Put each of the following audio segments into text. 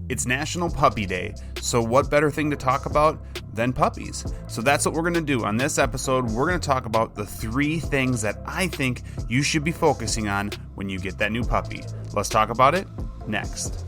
It's National Puppy Day, so what better thing to talk about than puppies? So that's what we're going to do. On this episode, we're going to talk about the 3 things that I think you should be focusing on when you get that new puppy. Let's talk about it next.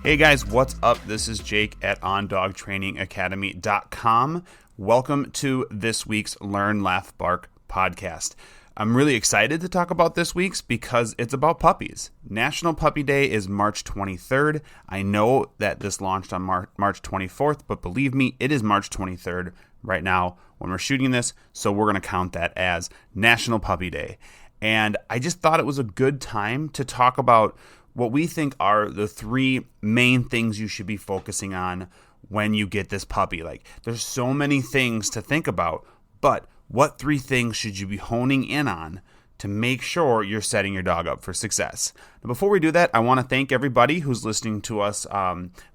Hey guys, what's up? This is Jake at ondogtrainingacademy.com. Welcome to this week's Learn, Laugh, Bark podcast. I'm really excited to talk about this week's because it's about puppies. National Puppy Day is March 23rd. I know that this launched on March 24th, but believe me, it is March 23rd right now when we're shooting this, so we're going to count that as National Puppy Day. And I just thought it was a good time to talk about what we think are the 3 main things you should be focusing on when you get this puppy. Like, there's so many things to think about, but what 3 things should you be honing in on to make sure you're setting your dog up for success? Now, before we do that, I want to thank everybody who's listening to us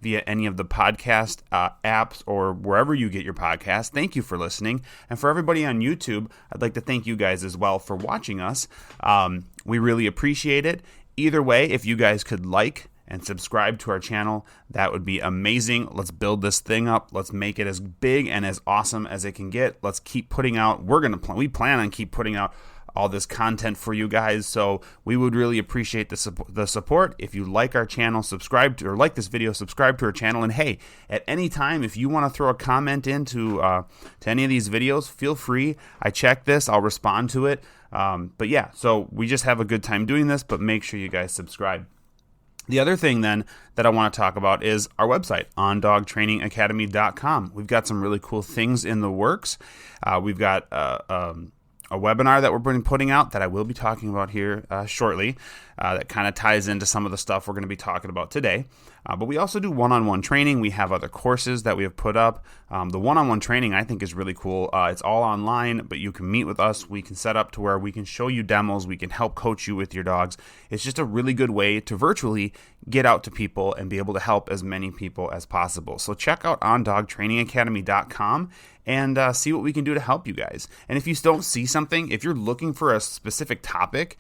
via any of the podcast apps or wherever you get your podcast. Thank you for listening. And for everybody on YouTube, I'd like to thank you guys as well for watching us. We really appreciate it. Either way, if you guys could like and subscribe to our channel, that would be amazing. Let's build this thing up. Let's make it as big and as awesome as it can get. Let's keep putting out. We plan on keep putting out all this content for you guys. So we would really appreciate the support. If you like our channel, subscribe to, or like this video, subscribe to our channel. And hey, at any time, if you want to throw a comment into to any of these videos, feel free. I check this. I'll respond to it. But yeah, so we just have a good time doing this, but make sure you guys subscribe. The other thing then that I want to talk about is our website, ondogtrainingacademy.com. We've got some really cool things in the works. We've got a webinar that we're putting out that I will be talking about here shortly that kind of ties into some of the stuff we're going to be talking about today. But we also do one-on-one training. We have other courses that we have put up. The one-on-one training I think is really cool. It's all online, but you can meet with us. We can set up to where we can show you demos. We can help coach you with your dogs. It's just a really good way to virtually get out to people and be able to help as many people as possible. So check out ondogtrainingacademy.com and see what we can do to help you guys. And if you don't see something, if you're looking for a specific topic,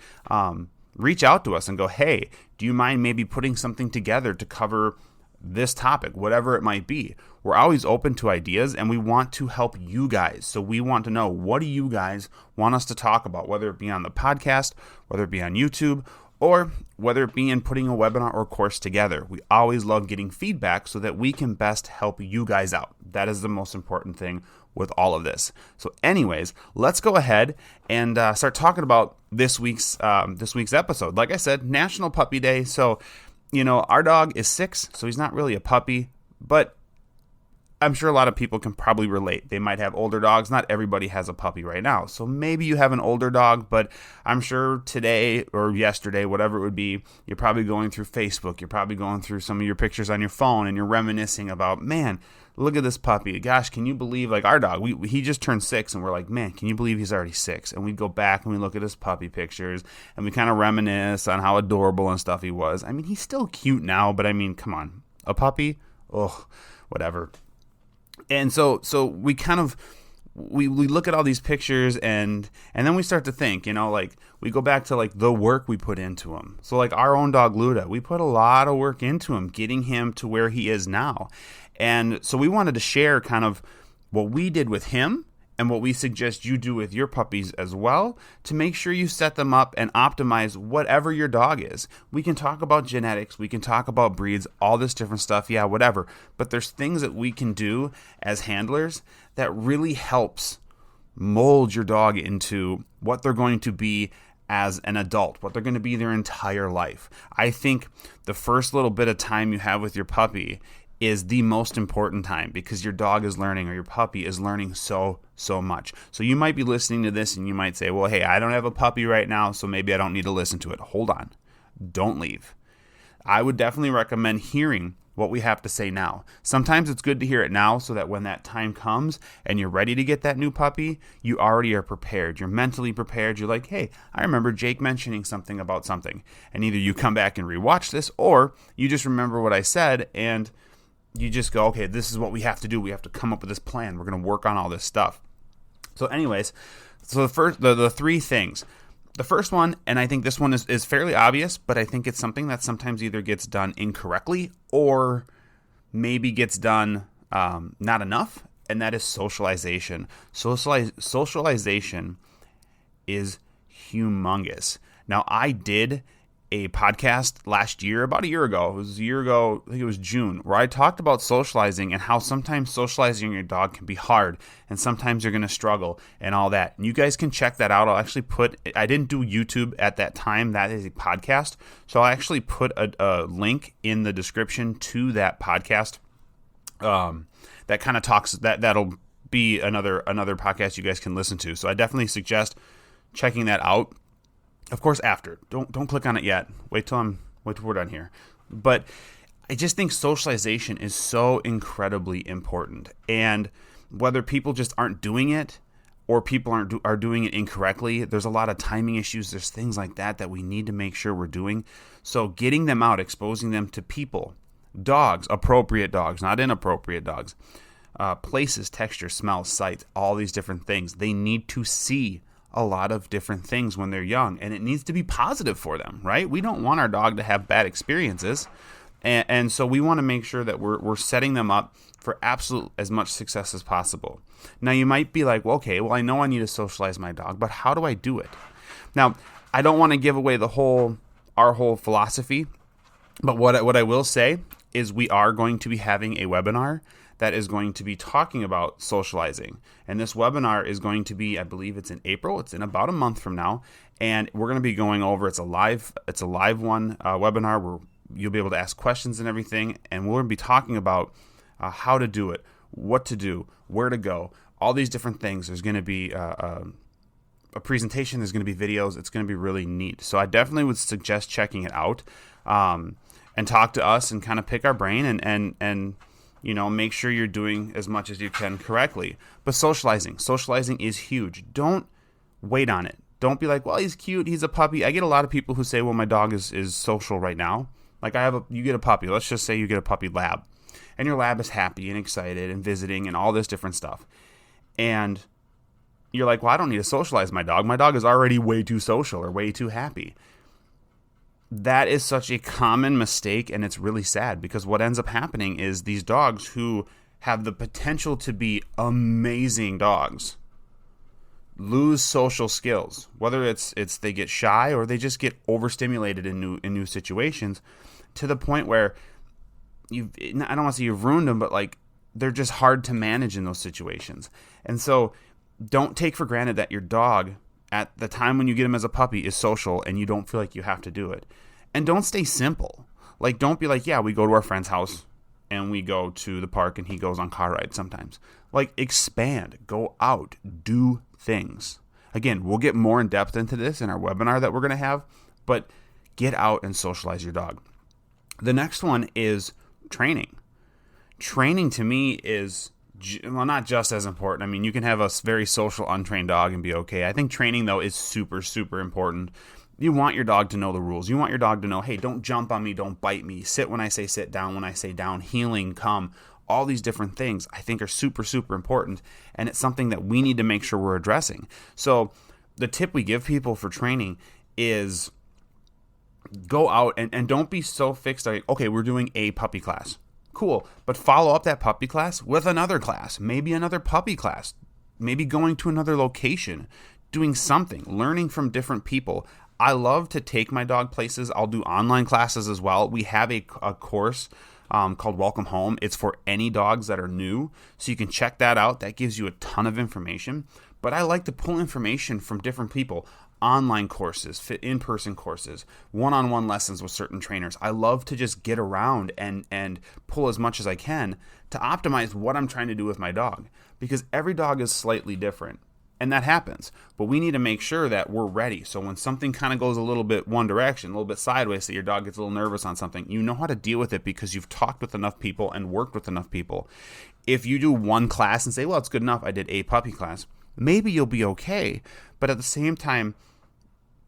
reach out to us and go, hey, do you mind maybe putting something together to cover this topic, whatever it might be? We're always open to ideas and we want to help you guys. So we want to know, what do you guys want us to talk about, whether it be on the podcast, whether it be on YouTube, or whether it be in putting a webinar or course together. We always love getting feedback so that we can best help you guys out. That is the most important thing with all of this. So anyways, let's go ahead and start talking about this week's episode. Like I said, National Puppy Day. So, our dog is 6, so he's not really a puppy, but I'm sure a lot of people can probably relate. They might have older dogs. Not everybody has a puppy right now. So maybe you have an older dog, but I'm sure today or yesterday, whatever it would be, you're probably going through Facebook. You're probably going through some of your pictures on your phone and you're reminiscing about, man, look at this puppy. Gosh, can you believe, like our dog, he just turned 6 and we're like, man, can you believe he's already 6? And we go back and we look at his puppy pictures and we kind of reminisce on how adorable and stuff he was. I mean, he's still cute now, but I mean, come on, a puppy? Ugh, whatever. And so we kind of, we look at all these pictures and then we start to think, like we go back to like the work we put into him. So like our own dog Luda, we put a lot of work into him, getting him to where he is now. And so we wanted to share kind of what we did with him and what we suggest you do with your puppies as well to make sure you set them up and optimize whatever your dog is. We can talk about genetics, we can talk about breeds, all this different stuff, yeah, whatever. But there's things that we can do as handlers that really helps mold your dog into what they're going to be as an adult, what they're going to be their entire life. I think the first little bit of time you have with your puppy is the most important time because your dog is learning or your puppy is learning so much. So you might be listening to this and you might say, well, hey, I don't have a puppy right now, so maybe I don't need to listen to it. Hold on. Don't leave. I would definitely recommend hearing what we have to say now. Sometimes it's good to hear it now so that when that time comes and you're ready to get that new puppy, you already are prepared. You're mentally prepared. You're like, hey, I remember Jake mentioning something about something. And either you come back and rewatch this, or you just remember what I said and you just go, okay, this is what we have to do. We have to come up with this plan. We're going to work on all this stuff. So anyways, the three things. The first one, and I think this one is fairly obvious, but I think it's something that sometimes either gets done incorrectly or maybe gets done not enough, and that is socialization. Socialization is humongous. Now, I did a podcast last year, about a year ago. It was a year ago, I think it was June, where I talked about socializing and how sometimes socializing your dog can be hard and sometimes you're going to struggle and all that. And you guys can check that out. I'll actually I didn't do YouTube at that time. That is a podcast. So I'll actually put a link in the description to that podcast that kind of talks, that'll be another podcast you guys can listen to. So I definitely suggest checking that out. Of course, after. Don't click on it yet. Wait till we're done here. But I just think socialization is so incredibly important. And whether people just aren't doing it or people are doing it incorrectly, there's a lot of timing issues. There's things like that we need to make sure we're doing. So getting them out, exposing them to people, dogs, appropriate dogs, not inappropriate dogs, places, texture, smells, sights, all these different things. They need to see a lot of different things when they're young, and it needs to be positive for them, right? We don't want our dog to have bad experiences, and so we want to make sure that we're setting them up for absolute as much success as possible. Now, you might be like, well, okay, well, I know I need to socialize my dog, but how do I do it? Now, I don't want to give away our whole philosophy, but what I will say is we are going to be having a webinar that is going to be talking about socializing. And this webinar is going to be, I believe it's in April. It's in about a month from now. And we're going to be going over, it's a live webinar where you'll be able to ask questions and everything. And we're going to be talking about how to do it, what to do, where to go, all these different things. There's going to be a presentation. There's going to be videos. It's going to be really neat. So I definitely would suggest checking it out and talk to us and kind of pick our brain and make sure you're doing as much as you can correctly. But socializing is huge. Don't wait on it. Don't be like, well, he's cute, he's a puppy. I get a lot of people who say, well, my dog is social right now. Like you get a puppy. Let's just say you get a puppy lab. And your lab is happy and excited and visiting and all this different stuff. And you're like, well, I don't need to socialize my dog. My dog is already way too social or way too happy. That is such a common mistake, and it's really sad because what ends up happening is these dogs who have the potential to be amazing dogs lose social skills, whether it's they get shy or they just get overstimulated in new situations to the point where I don't want to say you've ruined them, but like they're just hard to manage in those situations. And so don't take for granted that your dog at the time when you get him as a puppy is social and you don't feel like you have to do it. And don't stay simple. Like, don't be like, yeah, we go to our friend's house and we go to the park and he goes on car rides sometimes. Like, expand, go out, do things. Again, we'll get more in depth into this in our webinar that we're going to have, but get out and socialize your dog. The next one is training. Training to me is, well, not just as important. I mean, you can have a very social, untrained dog and be okay. I think training, though, is super, super important. You want your dog to know the rules. You want your dog to know, hey, don't jump on me, don't bite me, sit when I say sit, down when I say down, heeling, come. All these different things I think are super, super important, and it's something that we need to make sure we're addressing. So the tip we give people for training is go out and don't be so fixed on, okay, we're doing a puppy class. Cool, but follow up that puppy class with another class, maybe another puppy class, maybe going to another location, doing something, learning from different people. I love to take my dog places. I'll do online classes as well. We have a course called Welcome Home. It's for any dogs that are new, so you can check that out. That gives you a ton of information. But I like to pull information from different people. Online courses, in-person courses, one-on-one lessons with certain trainers. I love to just get around and pull as much as I can to optimize what I'm trying to do with my dog, because every dog is slightly different. And that happens. But we need to make sure that we're ready. So when something kind of goes a little bit one direction, a little bit sideways, so your dog gets a little nervous on something, you know how to deal with it because you've talked with enough people and worked with enough people. If you do one class and say, well, it's good enough, I did a puppy class, maybe you'll be okay. But at the same time,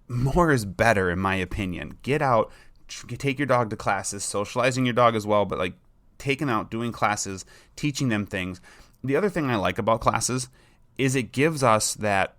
more is better, in my opinion. Get out, take your dog to classes, socializing your dog as well, but like taking out, doing classes, teaching them things. The other thing I like about classes is it gives us that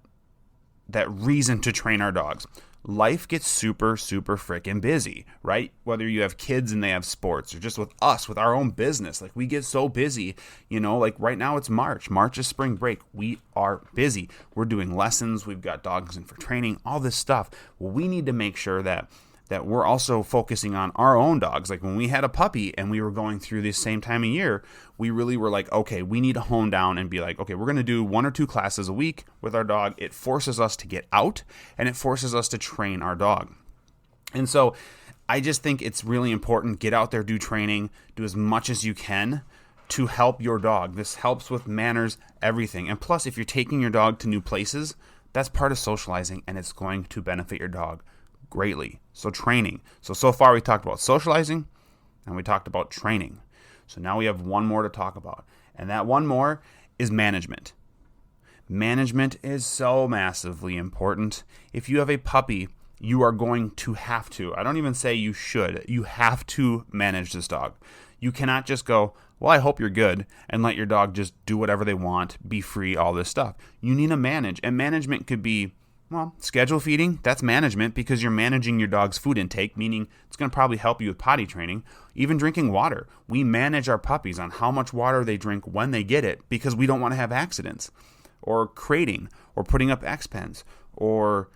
reason to train our dogs. Life gets super, super freaking busy, right? Whether you have kids and they have sports, or just with us, with our own business. Like, we get so busy, like right now it's March. March is spring break. We are busy. We're doing lessons. We've got dogs in for training, all this stuff. Well, we need to make sure that we're also focusing on our own dogs. Like when we had a puppy and we were going through this same time of year, we really were like, okay, we need to hone down and be like, okay, we're going to do 1 or 2 classes a week with our dog. It forces us to get out and it forces us to train our dog. And so I just think it's really important. Get out there, do training, do as much as you can to help your dog. This helps with manners, everything. And plus, if you're taking your dog to new places, that's part of socializing and it's going to benefit your dog greatly. So training. So far we talked about socializing and we talked about training. So now we have one more to talk about. And that one more is management. Management is so massively important. If you have a puppy, you are going to have to. I don't even say you should. You have to manage this dog. You cannot just go, well, I hope you're good, and let your dog just do whatever they want, be free, all this stuff. You need to manage. And management could be, well, schedule feeding, that's management because you're managing your dog's food intake, meaning it's going to probably help you with potty training. Even drinking water. We manage our puppies on how much water they drink when they get it because we don't want to have accidents. Or crating, or putting up X-pens, or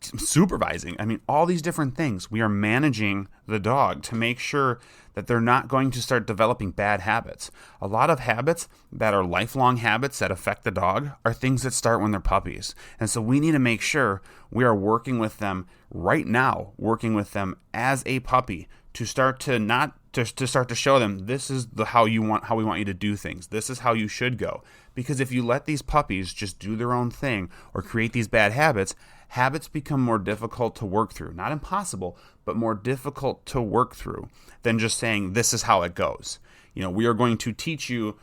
supervising. I mean, all these different things. We are managing the dog to make sure that they're not going to start developing bad habits. A lot of habits that are lifelong habits that affect the dog are things that start when they're puppies. And so we need to make sure we are working with them right now, working with them as a puppy to start to show them this is how we want you to do things. This is how you should go. Because if you let these puppies just do their own thing or create these bad habits, habits become more difficult to work through. Not impossible, but more difficult to work through than just saying this is how it goes. We are going to teach you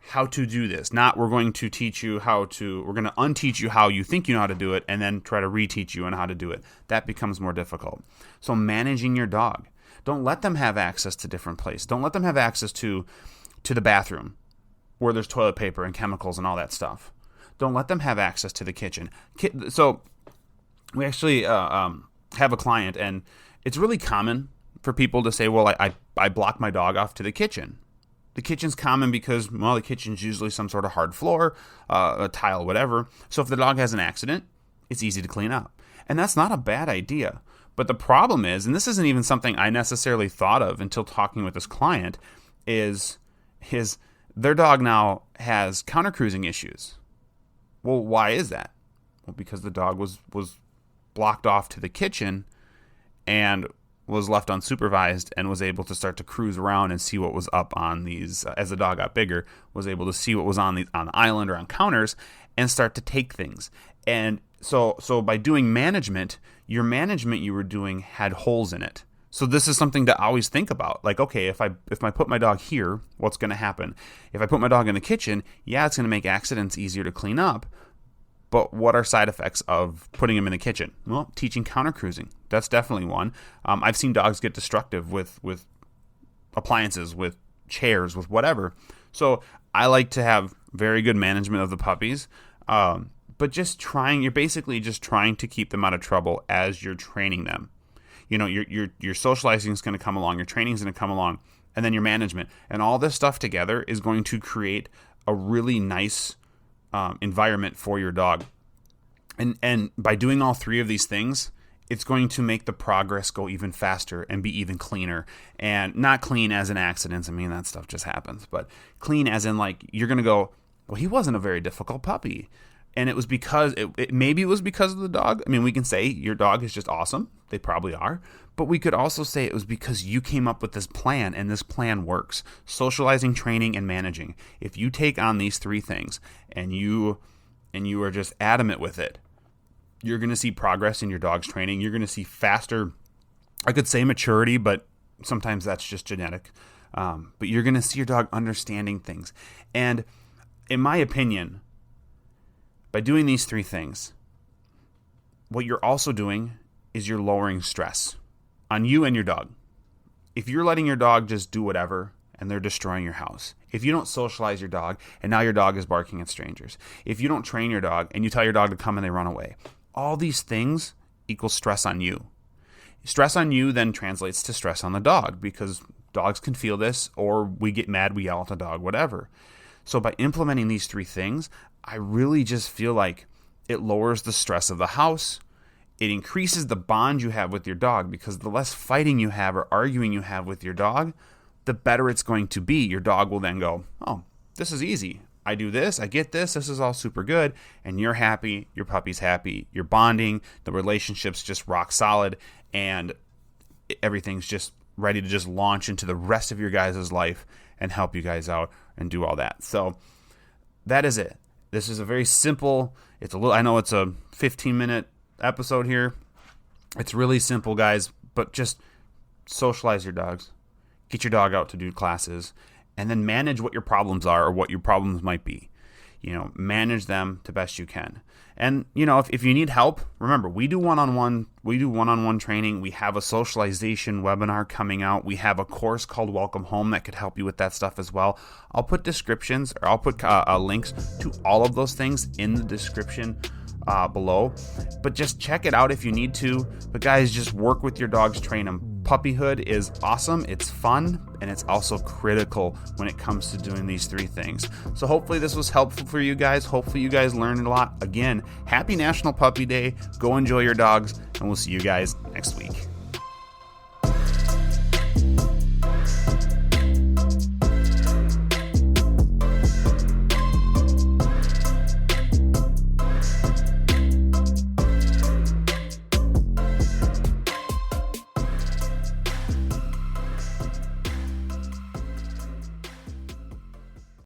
how to do this. Not we're going to unteach you how you think you know how to do it and then try to reteach you on how to do it. That becomes more difficult. So managing your dog. Don't let them have access to different places. Don't let them have access to the bathroom where there's toilet paper and chemicals and all that stuff. Don't let them have access to the kitchen. So we actually have a client, and it's really common for people to say, well, I block my dog off to the kitchen. The kitchen's common because, well, the kitchen's usually some sort of hard floor, a tile, whatever. So if the dog has an accident, it's easy to clean up. And that's not a bad idea. But the problem is, and this isn't even something I necessarily thought of until talking with this client, is their dog now has counter-cruising issues. Well, why is that? Well, because the dog was blocked off to the kitchen and was left unsupervised and was able to start to cruise around and see what was up on these, as the dog got bigger, was able to see what was on the island or on counters and start to take things. And so by doing management, your management you were doing had holes in it. So this is something to always think about. Like, okay, if I put my dog here, what's going to happen? If I put my dog in the kitchen, yeah, it's going to make accidents easier to clean up. But what are side effects of putting him in the kitchen? Well, teaching counter cruising. That's definitely one. I've seen dogs get destructive with appliances, with chairs, with whatever. So I like to have very good management of the puppies. But you're basically just trying to keep them out of trouble as you're training them. Your socializing is going to come along, your training is going to come along, and then your management. And all this stuff together is going to create a really nice environment for your dog. And by doing all three of these things, it's going to make the progress go even faster and be even cleaner. And not clean as in accidents. I mean, that stuff just happens. But clean as in, like, you're going to go, well, he wasn't a very difficult puppy. And it was because, maybe it was because of the dog. I mean, we can say your dog is just awesome. They probably are. But we could also say it was because you came up with this plan, and this plan works. Socializing, training, and managing. If you take on these 3 things and you are just adamant with it, you're going to see progress in your dog's training. You're going to see faster, I could say maturity, but sometimes that's just genetic. But you're going to see your dog understanding things. And in my opinion, by doing these 3 things, what you're also doing is you're lowering stress on you and your dog. If you're letting your dog just do whatever and they're destroying your house, if you don't socialize your dog and now your dog is barking at strangers, if you don't train your dog and you tell your dog to come and they run away, all these things equal stress on you. Stress on you then translates to stress on the dog, because dogs can feel this, or we get mad, we yell at the dog, whatever. So by implementing these 3 things, I really just feel like it lowers the stress of the house. It increases the bond you have with your dog, because the less fighting you have or arguing you have with your dog, the better it's going to be. Your dog will then go, oh, this is easy. I do this, I get this is all super good. And you're happy, your puppy's happy, you're bonding, the relationship's just rock solid, and everything's just ready to just launch into the rest of your guys' life and help you guys out and do all that. So that is it. This is a very simple, I know it's a 15-minute episode here. It's really simple, guys, but just socialize your dogs. Get your dog out to do classes, and then manage what your problems are or what your problems might be. Manage them the best you can. And, if you need help, remember, we do one-on-one training. We have a socialization webinar coming out. We have a course called Welcome Home that could help you with that stuff as well. I'll put descriptions, or I'll put links to all of those things in the description below. But just check it out if you need to. But guys, just work with your dogs, train them. Puppyhood is awesome, it's fun, and it's also critical when it comes to doing these 3 things. So hopefully this was helpful for you guys. Hopefully you guys learned a lot. Again, happy National Puppy Day. Go enjoy your dogs, and we'll see you guys next week.